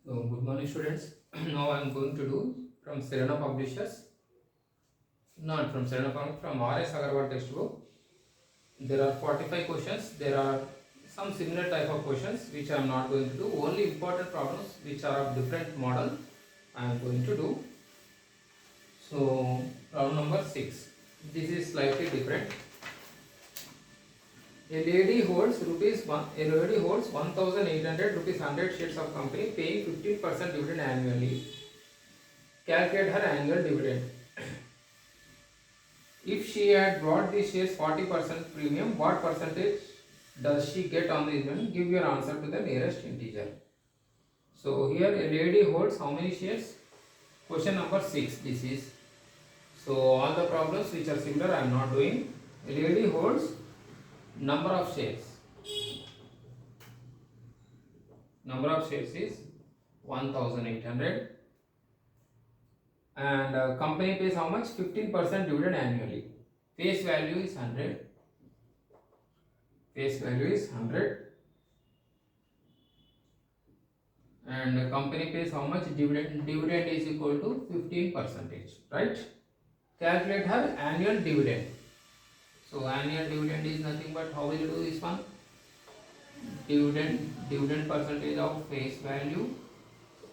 So, good morning students. Now I am going to do from Serena Publishers, not from Serena Publishers, from R.S. Agarwal textbook. There are 45 questions. There are some similar type of questions which I am not going to do. Only important problems which are of different model I am going to do. So, problem number 6. This is slightly different. A lady holds 1,800 rupees 100 shares of company paying 15% dividend annually. Calculate her annual dividend. If she had bought the shares 40% premium, what percentage does she get on the investment? Give your answer to the nearest integer. So here a lady holds how many shares? Question number 6 this is. So all the problems which are similar I am not doing. A lady holds number of shares. Number of shares is 1,800. And company pays how much? 15% dividend annually. Face value is 100. Face value is 100. And company pays how much? Dividend. Dividend is equal to 15%. Right? Calculate her annual dividend. So annual dividend is nothing but how will you do this one? Dividend percentage of face value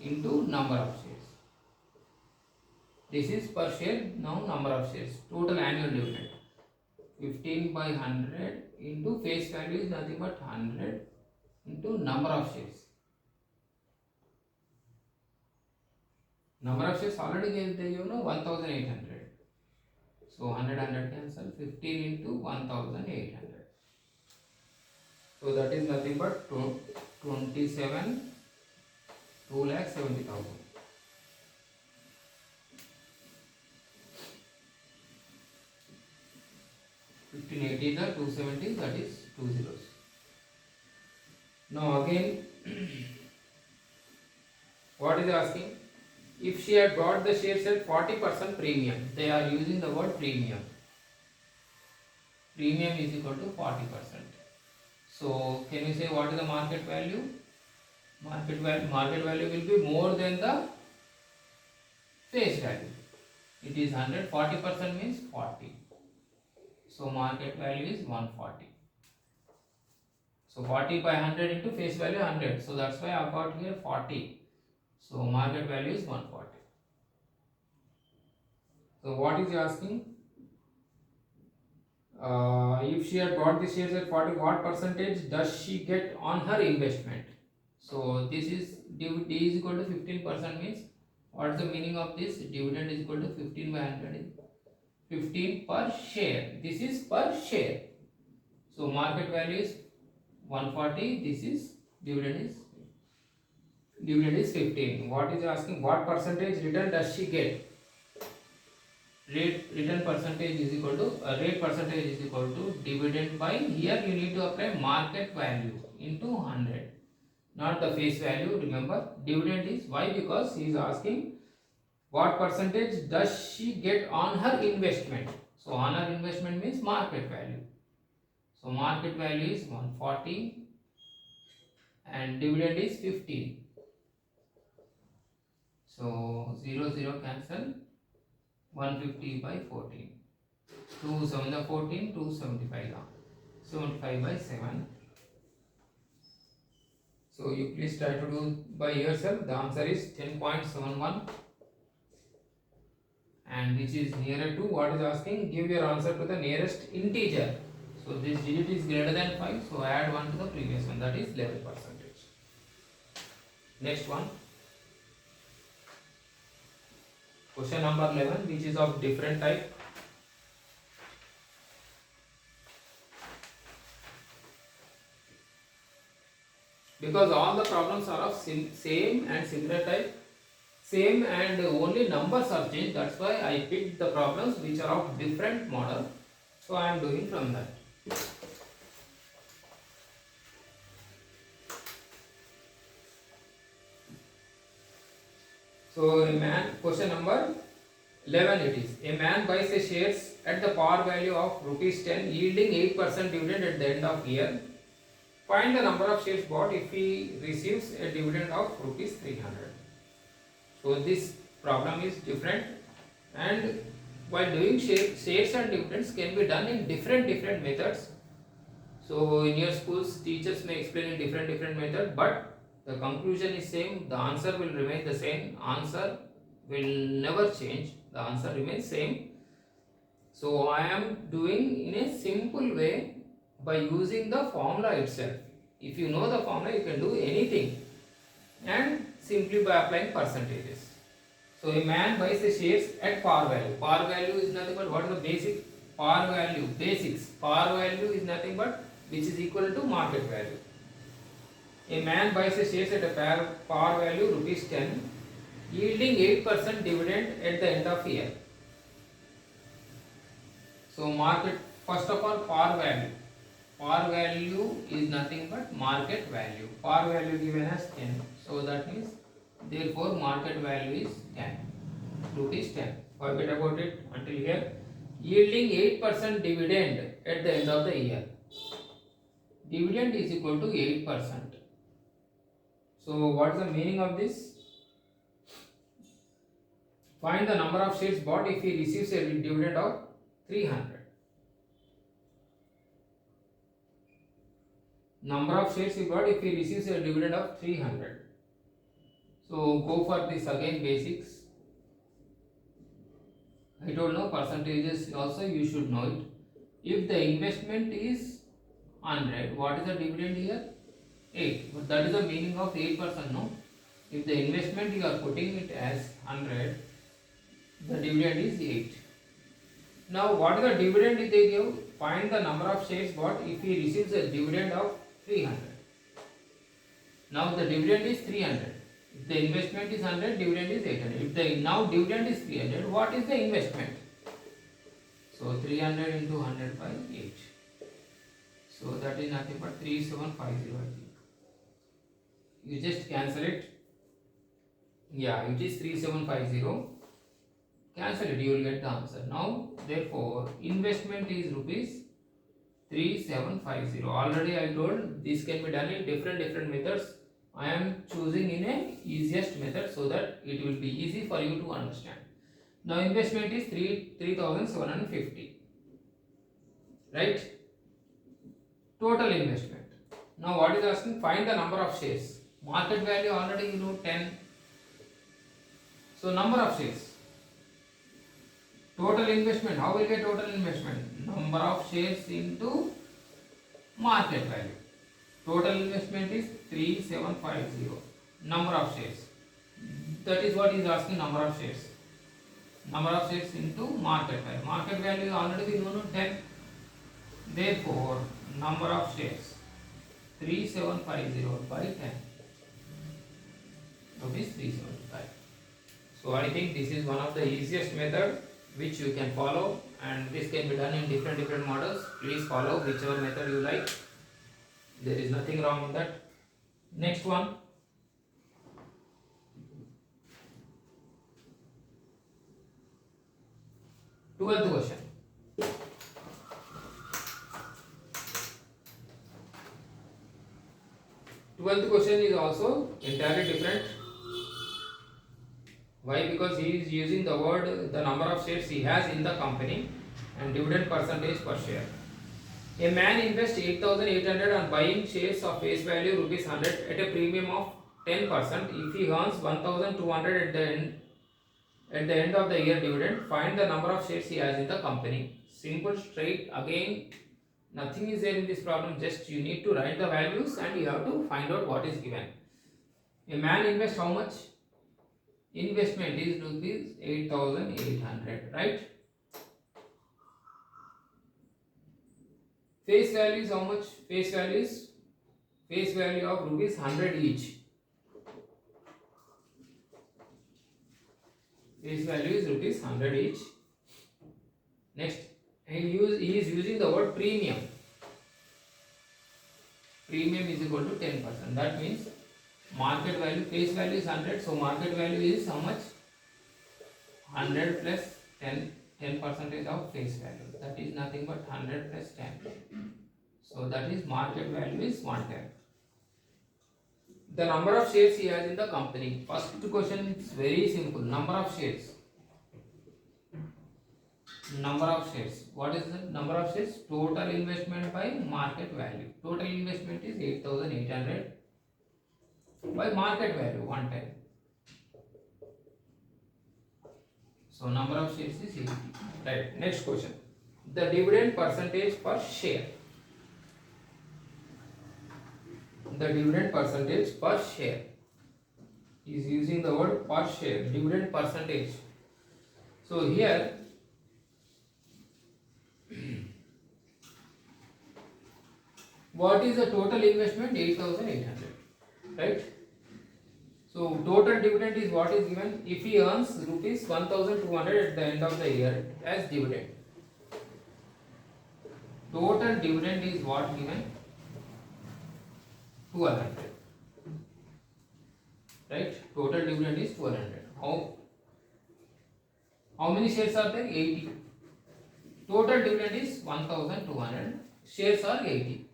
into number of shares. This is per share, now number of shares. Total annual dividend 15 by 100 into face value is nothing but 100 into number of shares. Number of shares already gave the 1,800. So 100 cancel, 15 into 1,800. So that is nothing but 27 2,70,000. 1580 the 270, that is 2 zeros. Now again what is asking? If she had bought the shares at 40% premium, they are using the word premium. Premium is equal to 40%. So can you say what is the market value? Market value will be more than the face value. It is 100, 40% means 40. So market value is 140. So 40 by 100 into face value 100. So that's why I got here 40. So market value is 140. So what is he asking? If she had bought the shares at 40, what percentage does she get on her investment? So this is D is equal to 15% means what is the meaning of this? Dividend is equal to 15 by 100. 15 per share. This is per share. So market value is 140. This is dividend is 15. What is asking? What percentage return does she get? Return percentage is equal to rate percentage is equal to dividend by, here you need to apply market value into 100, not the face value. Remember, dividend is why? Because he is asking what percentage does she get on her investment. So on her investment means market value. So market value is 140 and dividend is 15. So 0 cancel, 150 by 14. 2 7 the 14, 275 down. 75 by 7. So you please try to do by yourself. The answer is 10.71. And which is nearer to what is asking? Give your answer to the nearest integer. So this digit is greater than 5. So add 1 to the previous one, that is 11%. Next one. Question number 11, which is of different type. Because all the problems are of same and similar type, same and only numbers are changed. That's why I picked the problems which are of different model. So I am doing from that. So a man, question number 11 it is. A man buys a shares at the par value of rupees 10 yielding 8% dividend at the end of year. Find the number of shares bought if he receives a dividend of rupees 300. So this problem is different, and while doing shares and dividends can be done in different methods. So in your schools, teachers may explain in different method, but the conclusion is same. The answer will remain the same. Answer will never change. The answer remains same. So I am doing in a simple way by using the formula itself. If you know the formula, you can do anything, and simply by applying percentages. So a man buys the shares at par value. Par value is nothing but what is the basic par value? Basics. Par value is nothing but which is equal to market value. A man buys the shares at a par value rupees 10, yielding 8% dividend at the end of year. So market, first of all, par value. Par value is nothing but market value. Par value given as 10. So that means therefore market value is 10. Rupees 10. Forget about it until here. Yielding 8% dividend at the end of the year. Dividend is equal to 8%. So what is the meaning of this? Find the number of shares bought if he receives a dividend of 300. Number of shares he bought if he receives a dividend of 300. So go for this again, basics. I don't know percentages also, you should know it. If the investment is 100, what is the dividend here? 8. But that is the meaning of 8%, no? If the investment you are putting it as 100, the dividend is 8. Now what is the dividend they give? Find the number of shares bought if he receives a dividend of 300. Now the dividend is 300. If the investment is 100, dividend is 800. If the now dividend is 300, what is the investment? So 300 into 100 by 8. So that is nothing but 3750, I think. You just cancel it. Yeah, it is 3750. Cancel it, you will get the answer. Now, therefore, investment is rupees 3750. Already I told this can be done in different methods. I am choosing in a easiest method so that it will be easy for you to understand. Now investment is 3750. Right? Total investment. Now what is asking? Find the number of shares. Market value already you know 10. So number of shares. Total investment. How will you get total investment? Number of shares into market value. Total investment is 3750. Number of shares. That is what is asking, number of shares. Number of shares into market value. Market value is already we know 10. Therefore, number of shares 3750 by 10. Rupees 375. So I think this is one of the easiest method which you can follow, and this can be done in different models. Please follow whichever method you like. There is nothing wrong in that. Next one. Twelfth question. Twelfth question is also entirely different. Why? Because he is using the word the number of shares he has in the company and dividend percentage per share. A man invests 8,800 on buying shares of face value rupees 100 at a premium of 10%. If he earns 1,200 at the end of the year dividend, find the number of shares he has in the company. Simple, straight. Again, nothing is there in this problem. Just you need to write the values and you have to find out what is given. A man invests how much? Investment is rupees 8,800, right? Face value is how much? Face value of rupees 100 each. Face value is rupees 100 each. Next, he is using the word premium. Premium is equal to 10%. That means market value, face value is 100. So market value is how much? 100 plus 10% of face value. That is nothing but 100 plus 10. So that is market value is 110. The number of shares he has in the company. First question is very simple. Number of shares. Number of shares. What is the number of shares? Total investment by market value. Total investment is 8,800 by market value 110. So number of shares is 80. Right. Next question. The dividend percentage per share. The dividend percentage per share. Is using the word per share. Dividend percentage. So here what is the total investment? 8,800. Right. So total dividend is what is given if he earns rupees 1,200 at the end of the year as dividend. Total dividend is what given? 1200. Right? Total dividend is 1200. How many shares are there? 80. Total dividend is 1,200. Shares are 80.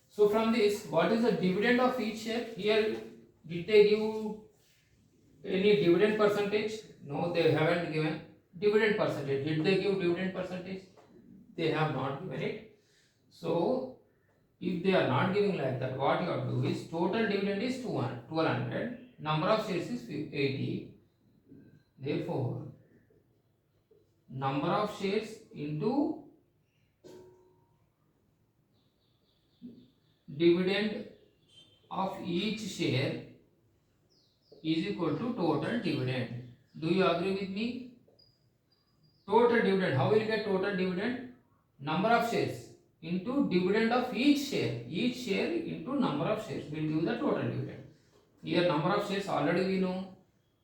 So from this, what is the dividend of each share? Here, did they give any dividend percentage? No, they haven't given dividend percentage. Did they give dividend percentage? They have not given it. So if they are not giving like that, what you have to do is total dividend is 1200, number of shares is 80. Therefore, number of shares into dividend of each share is equal to total dividend. Do you agree with me? Total dividend. How will you get total dividend? Number of shares into dividend of each share. Each share into number of shares will give the total dividend. Here number of shares already we know.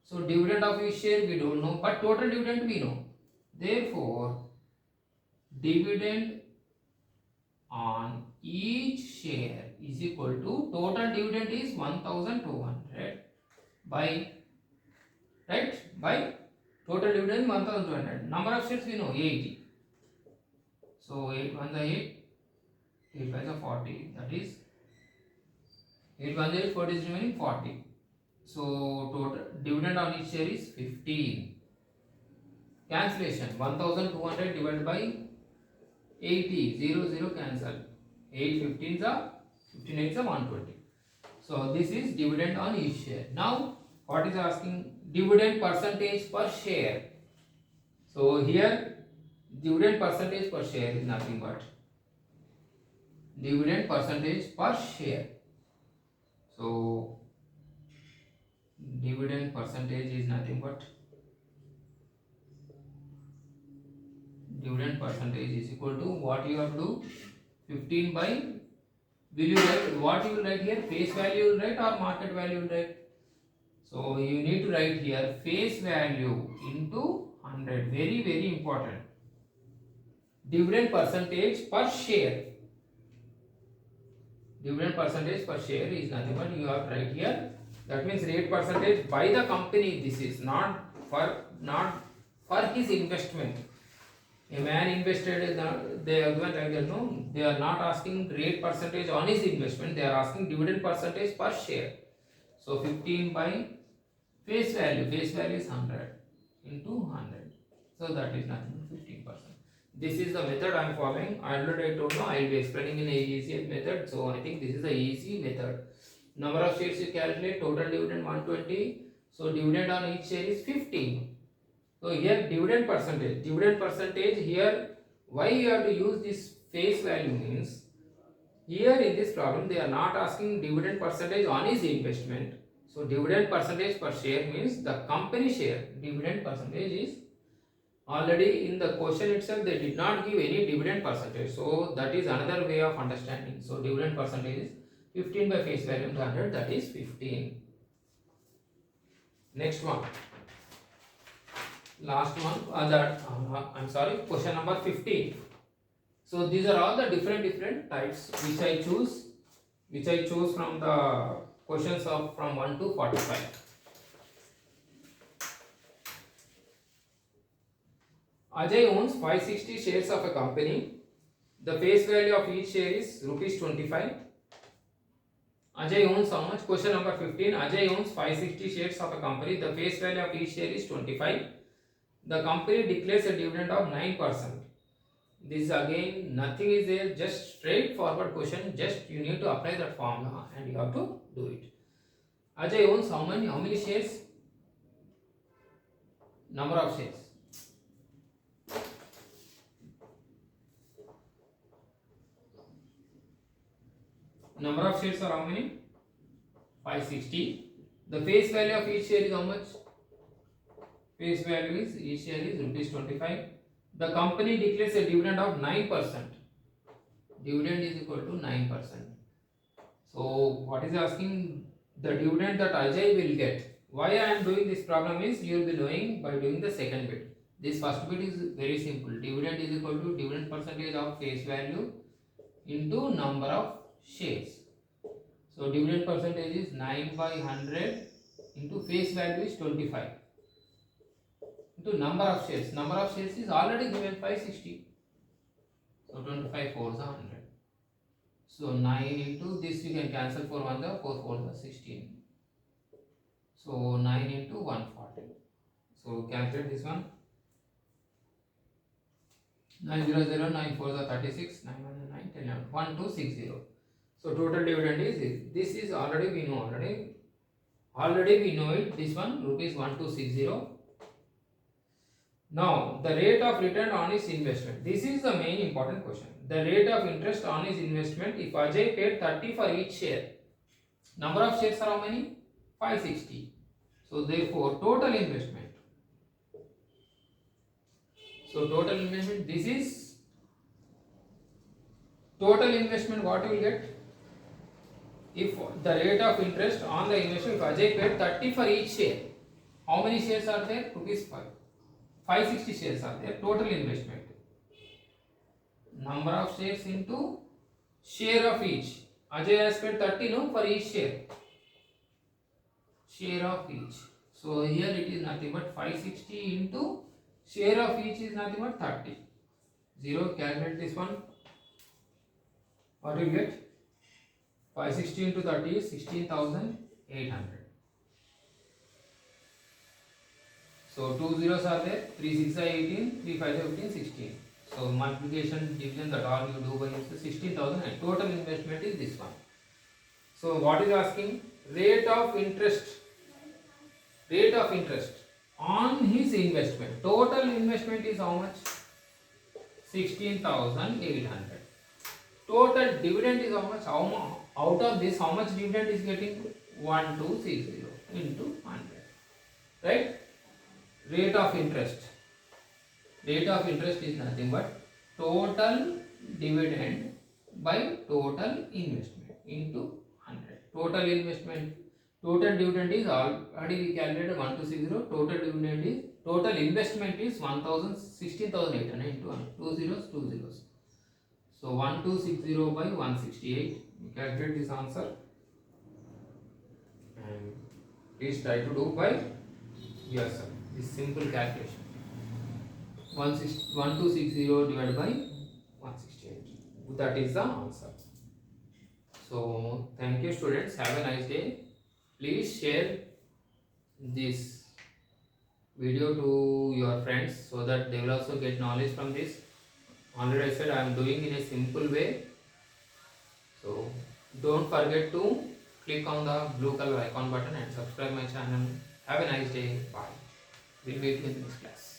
So dividend of each share we don't know, but total dividend we know. Therefore, dividend on each share is equal to total dividend is 1,200 by, right, by total dividend 1,200. Number of shares we know 80. So 8 1 the 8, 8 5 the 40. That is 8 1 the 8, 40 is remaining 40. So total dividend on each share is 15. Cancellation 1,200 divided by 80, 0 0 cancel. 8 15 the 15 8 the 120. So this is dividend on each share. Now what is asking? Dividend percentage per share. So here dividend percentage per share is nothing but dividend percentage per share. So dividend percentage is nothing but dividend percentage is equal to what you have to do? 15 by, will you write, what you will write here? Face value you will write or market value you will write? So you need to write here face value into 100. Very very important. Dividend percentage per share. Dividend percentage per share is nothing but you have to write here. That means rate percentage by the company. This is not for his investment. A man invested, they are given like that. No, they are not asking rate percentage on his investment. They are asking dividend percentage per share. So 15 by face value. Face value is 100 into 100. So that is nothing but 15%. This is the method I am following. I already told you I will be explaining in a easier method. So I think this is the easy method. Number of shares you calculate, total dividend 120. So dividend on each share is 15. So here dividend percentage here, why you have to use this face value means, here in this problem they are not asking dividend percentage on his investment. So dividend percentage per share means the company share. Dividend percentage is already in the question itself they did not give any dividend percentage. So that is another way of understanding. So dividend percentage is 15 by face value into 100, that is 15. Next one. Last one, I'm sorry, question number 15. So these are all the different types which I chose from the questions of from 1 to 45. Ajay owns 560 shares of a company The face value of each share is rupees 25. Ajay owns how much? Question number 15. Ajay owns 560 shares of a company. The face value of each share is 25. The company declares a dividend of 9%. This again nothing is there, just straightforward question. Just you need to apply that formula and you have to do it. Ajay owns how many? How many shares? Number of shares. Number of shares are how many? 560. The face value of each share is how much? Face value is each share is rupees 25. The company declares a dividend of 9%. Dividend is equal to 9%. So what is asking? The dividend that Ajay will get. Why I am doing this problem is you will be knowing by doing the second bit. This first bit is very simple. Dividend is equal to dividend percentage of face value into number of shares. So dividend percentage is 9 by 100 into face value is 25 into number of shares. Number of shares is already given 560. So 25 4 is 100. So 9 into this you can cancel for 1 the 4 4 the 16. So 9 into 140. So calculate this one. 900 9 4 the 36 9 1 9 10 11 1260. So total dividend is this is already we know already we know it. This one rupees 1260. Now the rate of return on his investment. This is the main important question. The rate of interest on his investment if Ajay paid 30 for each share. Number of shares are how many? 560. So therefore total investment. So total investment, this is total investment what you will get? If the rate of interest on the investment, if Ajay paid 30 for each share, how many shares are there? Rupees 5. 560 shares are there. Total investment. Number of shares into share of each. Ajay has paid 30 no for each share. Share of each. So here it is nothing but 560 into share of each is nothing but 30. 0, calculate this one. What will you get? 560 into 30 is 16,800. So 2 zeros are there. 3 6 are 18, 3 5 are 15, 16. So multiplication, division, that all you do by 16,000 and total investment is this one. So what is asking? Rate of interest on his investment. Total investment is how much? 16,800. Total dividend is how much? Out of this, how much dividend is getting? 1260 into 100. Right? Rate of interest. Rate of interest is nothing but total dividend by total investment into 100. Total investment, total dividend is already we calculated 1260. Total investment is 16,800 into 100. 2 zeros, 2 zeros. So 1260 by 168. You calculate this answer and please try to do by yourself. This simple calculation. 1260 divided by 168. That is the answer. So thank you students. Have a nice day. Please share this video to your friends so that they will also get knowledge from this. Already I said I am doing in a simple way. So don't forget to click on the blue color icon button and subscribe my channel. Have a nice day. Bye. We'll meet in the next class.